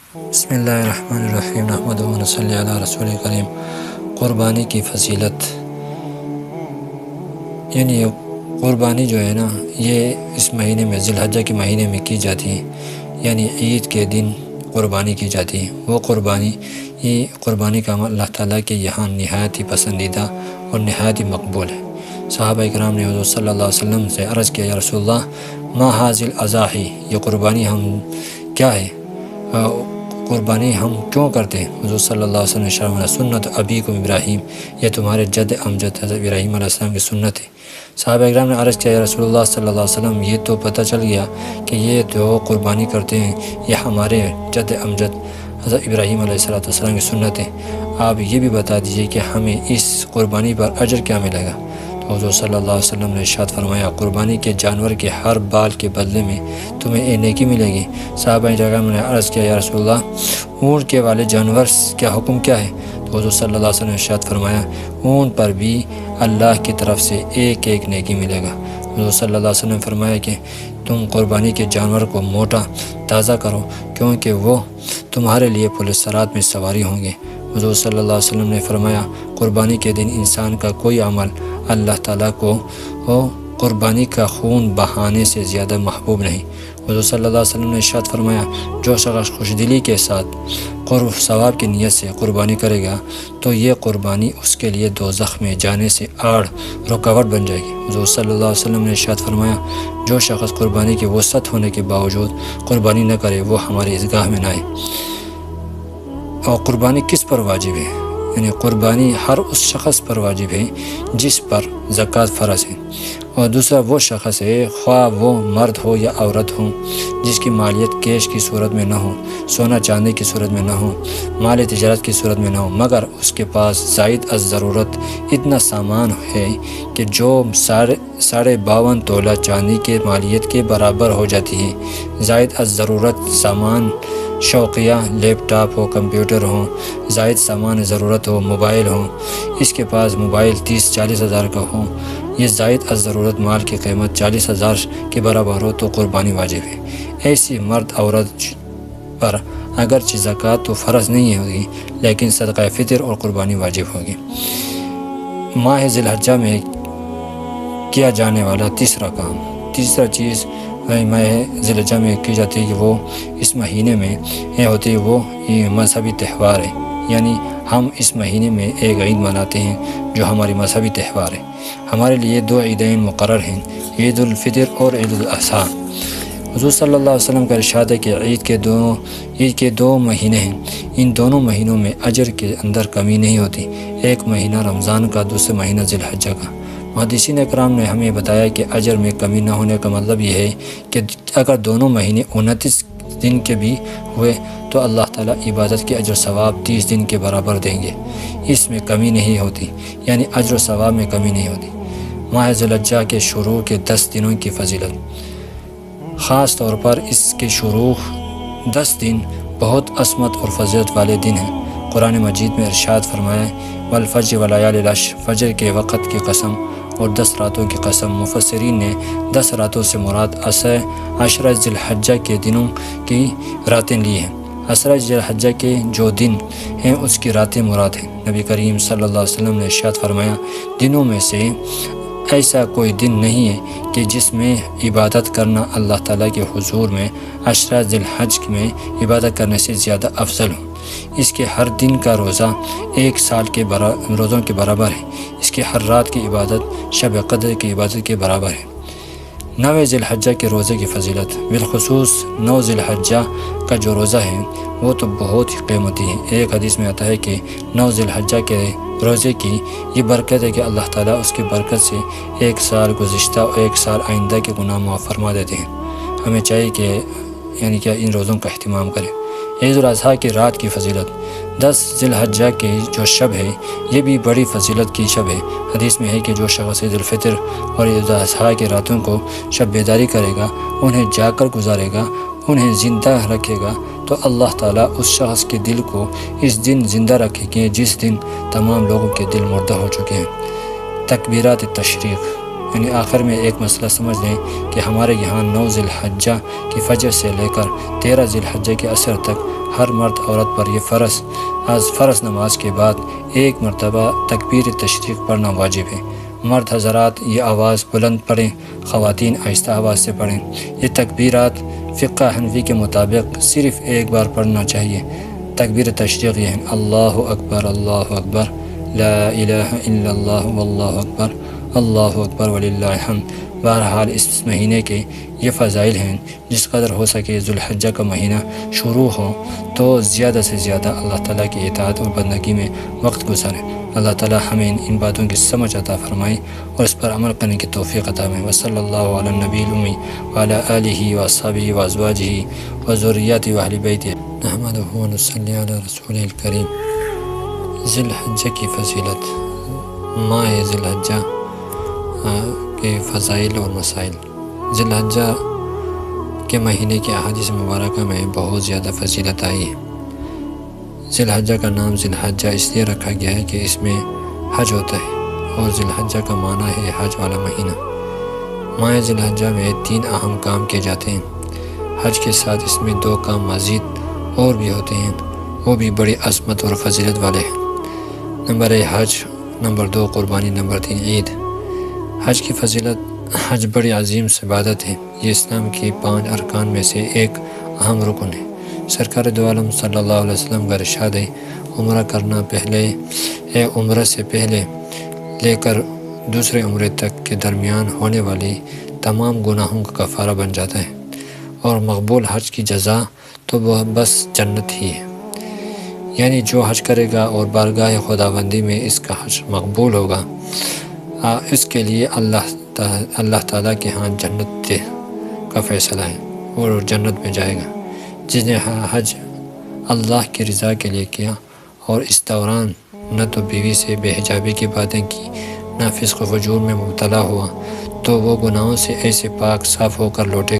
بسم اللہ الرحمن الرحیم نحمدہ و نصلی علی رسول کریم۔ قربانی کی فضیلت، یعنی قربانی جو ہے نا یہ اس مہینے میں ذی الحجہ کے مہینے میں کی جاتی ہے، یعنی عید کے دن قربانی کی جاتی ہے۔ وہ قربانی کا عمل اللہ تعالیٰ کے یہاں نہایت ہی پسندیدہ اور نہایت ہی مقبول ہے۔ صحابہ اکرام نے حضور صلی اللہ علیہ وسلم سے عرض کیا، یا رسول اللہ ما ھذی الاضاحی، یہ قربانی ہم کیا ہے، قربانی ہم کیوں کرتے ہیں؟ حضور صلی اللہ علیہ وسلم نے فرمایا، سنت ابیکم ابراہیم، یہ تمہارے جد امجد حضرت ابراہیم علیہ السلام کی سنت ہے۔ صحابہ اکرام نے عرض کیا، یا رسول اللہ صلی اللہ علیہ وسلم یہ تو پتہ چل گیا کہ یہ جو قربانی کرتے ہیں یہ ہمارے جد امجد حضرت ابراہیم علیہ السلام کی سنت ہے، آپ یہ بھی بتا دیجئے کہ ہمیں اس قربانی پر اجر کیا ملے گا؟ تو حضور صلی اللہ علیہ وسلم نے ارشاد فرمایا، قربانی کے جانور کے ہر بال کے بدلے میں تمہیں ایک نیکی ملے گی۔ صحابہ اکرام نے عرض کیا، یا رسول اللہ اونٹ کے والے جانور کیا حکم کیا ہے؟ تو حضور صلی اللہ علیہ وسلم نے ارشاد فرمایا، اونٹ پر بھی اللہ کی طرف سے ایک ایک نیکی ملے گا۔ حضور صلی اللہ علیہ وسلم نے فرمایا کہ تم قربانی کے جانور کو موٹا تازہ کرو، کیونکہ وہ تمہارے لیے پل صراط میں سواری ہوں گے۔ حضور صلی اللہ علیہ وسلم نے فرمایا، قربانی کے دن انسان کا کوئی عمل اللہ تعالیٰ کو قربانی کا خون بہانے سے زیادہ محبوب نہیں۔ حضور صلی اللہ علیہ وسلم نے ارشاد فرمایا، جو شخص خوش دلی کے ساتھ ثواب کی نیت سے قربانی کرے گا تو یہ قربانی اس کے لیے دوزخ میں جانے سے رکاوٹ بن جائے گی۔ حضور صلی اللہ علیہ وسلم نے ارشاد فرمایا، جو شخص قربانی کی وسعت ہونے کے باوجود قربانی نہ کرے وہ ہماری عیدگاہ میں نہ آئے۔ اور قربانی کس پر واجب ہے؟ یعنی قربانی ہر اس شخص پر واجب ہے جس پر زکوٰۃ فرض ہے، اور دوسرا وہ شخص ہے، خواہ وہ مرد ہو یا عورت ہو، جس کی مالیت کیش کی صورت میں نہ ہو، سونا چاندی کی صورت میں نہ ہو، مال تجارت کی صورت میں نہ ہو، مگر اس کے پاس زائد از ضرورت اتنا سامان ہے کہ جو 52.5 تولہ چاندی کے مالیت کے برابر ہو جاتی ہے۔ زائد از ضرورت سامان شوقیہ لیپ ٹاپ ہو، کمپیوٹر ہو، زائد سامان ضرورت ہو، موبائل ہو، اس کے پاس موبائل 30-40 ہزار کا ہو، یہ زائد از ضرورت مال کی قیمت 40,000 کے برابر ہو تو قربانی واجب ہے۔ ایسی مرد عورت پر اگرچہ زکوٰۃ تو فرض نہیں ہوگی لیکن صدقہ فطر اور قربانی واجب ہوگی۔ ماہ ذی الحجہ میں کیا جانے والا تیسرا چیز ماہ ذی الحجہ میں کی جاتی ہے کہ وہ اس مہینے میں ہوتی ہے، وہ مذہبی تہوار ہے، یعنی ہم اس مہینے میں ایک عید مناتے ہیں جو ہماری مذہبی تہوار ہے۔ ہمارے لیے 2 عیدین مقرر ہیں، عید الفطر اور عید الاضحیٰ۔ حضور صلی اللہ علیہ وسلم کا ارشاد ہے کہ عید کے 2 مہینے ہیں، ان دونوں مہینوں میں اجر کے اندر کمی نہیں ہوتی، ایک مہینہ رمضان کا، دوسرا مہینہ ذی الحجہ کا۔ محدثین اکرام نے ہمیں بتایا کہ اجر میں کمی نہ ہونے کا مطلب یہ ہے کہ اگر دونوں مہینے 29 دن کے بھی ہوئے تو اللہ تعالیٰ عبادت کے اجر ثواب 30 دن کے برابر دیں گے، اس میں کمی نہیں ہوتی، یعنی اجر و ثواب میں کمی نہیں ہوتی۔ ماہ ذی الحجہ کے شروع کے 10 دنوں کی فضیلت، خاص طور پر اس کے شروع 10 دن بہت عظمت اور فضیلت والے دن ہیں۔ قرآن مجید میں ارشاد فرمایا، والفجر ولیال العشر، فجر کے وقت کی قسم اور 10 راتوں کی قسم۔ مفسرین نے 10 راتوں سے مراد عشرہ ذی الحجہ کے دنوں کی راتیں لی ہیں۔ عشرہ ذی الحجہ کے جو دن ہیں اس کی راتیں مراد ہیں۔ نبی کریم صلی اللہ علیہ وسلم نے ارشاد فرمایا، دنوں میں سے ایسا کوئی دن نہیں ہے کہ جس میں عبادت کرنا اللہ تعالیٰ کے حضور میں عشرہ ذی الحجہ میں عبادت کرنے سے زیادہ افضل ہو۔ اس کے ہر دن کا روزہ 1 سال کے روزوں کے برابر ہے، اس کے ہر رات کی عبادت شب قدر کی عبادت کے برابر ہے۔ 9 ذی الحجہ کے روزے کی فضیلت، بالخصوص 9 ذی الحجہ کا جو روزہ ہے وہ تو بہت ہی قیمتی ہے۔ ایک حدیث میں آتا ہے کہ 9 ذی الحجہ کے روزے کی یہ برکت ہے کہ اللہ تعالیٰ اس کی برکت سے 1 سال گزشتہ اور 1 سال آئندہ کے گناہ معاف فرما دیتے ہیں۔ ہمیں چاہیے کہ کہ ان روزوں کا اہتمام کریں۔ عید الاضحیٰ کی رات کی فضیلت، 10 ذی الحجہ کی جو شب ہے یہ بھی بڑی فضیلت کی شب ہے۔ حدیث میں ہے کہ جو شخص عید الفطر اور عید الاضحیٰ کی راتوں کو شب بیداری کرے گا، انہیں جا کر گزارے گا، انہیں زندہ رکھے گا تو اللہ تعالیٰ اس شخص کے دل کو اس دن زندہ رکھے گے جس دن تمام لوگوں کے دل مردہ ہو چکے ہیں۔ تکبیرات تشریق، یعنی آخر میں ایک مسئلہ سمجھ لیں کہ ہمارے یہاں 9 ذی الحجہ کی فجر سے لے کر 13 ذی الحجہ کے عصر تک ہر مرد عورت پر یہ فرض نماز کے بعد ایک مرتبہ تکبیر تشریق پڑھنا واجب ہے۔ مرد حضرات یہ آواز بلند پڑھیں، خواتین آہستہ آواز سے پڑھیں۔ یہ تکبیرات فقہ حنفی کے مطابق صرف ایک بار پڑھنا چاہیے۔ تکبیر تشریق یہ ہے: اللہ اکبر لا الہ الا اللہ واللہ اکبر اللہ اکبر وللہ الحمد۔ بہرحال اس مہینے کے یہ فضائل ہیں، جس قدر ہو سکے ذو الحجہ کا مہینہ شروع ہو تو زیادہ سے زیادہ اللہ تعالیٰ کی اطاعت اور بندگی میں وقت گزاریں۔ اللہ تعالیٰ ہمیں ان باتوں کی سمجھ عطا فرمائے اور اس پر عمل کرنے کی توفیق عطا فرمائے۔ وصلی اللہ علی النبی الامی وعلی آلہ واصحابہ وازواجہ وذریاتہ واہل بیتہ نحمدہ ونصلی علی رسولہ الکریم۔ ذی الحجہ کی فضیلت، ماہ ذی الحجہ کے فضائل اور مسائل۔ ذی الحجہ کے مہینے کے احادیث مبارکہ میں بہت زیادہ فضیلت آئی ہے۔ ذی الحجہ کا نام ذی الحجہ اس لیے رکھا گیا ہے کہ اس میں حج ہوتا ہے، اور ذی الحجہ کا معنی ہے حج والا مہینہ۔ ماہ ذی الحجہ میں 3 اہم کام کیے جاتے ہیں۔ حج کے ساتھ اس میں 2 کام مزید اور بھی ہوتے ہیں، وہ بھی بڑی عظمت اور فضیلت والے ہیں۔ نمبر 1 حج، نمبر 2 قربانی، نمبر 3 عید۔ حج کی فضیلت: حج بڑی عظیم عبادت ہے، یہ اسلام کی 5 ارکان میں سے ایک اہم رکن ہے۔ سرکار دو عالم صلی اللہ علیہ وسلم کا ارشاد ہے: عمرہ سے پہلے لے کر دوسرے عمرے تک کے درمیان ہونے والی تمام گناہوں کا کفارہ بن جاتا ہے، اور مقبول حج کی جزا تو بس جنت ہی ہے۔ یعنی جو حج کرے گا اور بارگاہ خداوندی میں اس کا حج مقبول ہوگا، اس کے لیے اللہ تعالیٰ کے ہاں جنت کا فیصلہ ہے اور جنت میں جائے گا۔ جس نے حج اللہ کی رضا کے لیے کیا اور اس دوران نہ تو بیوی سے بے حجابی کی باتیں کی، نہ فسق و فجور میں مبتلا ہوا، تو وہ گناہوں سے ایسے پاک صاف ہو کر لوٹے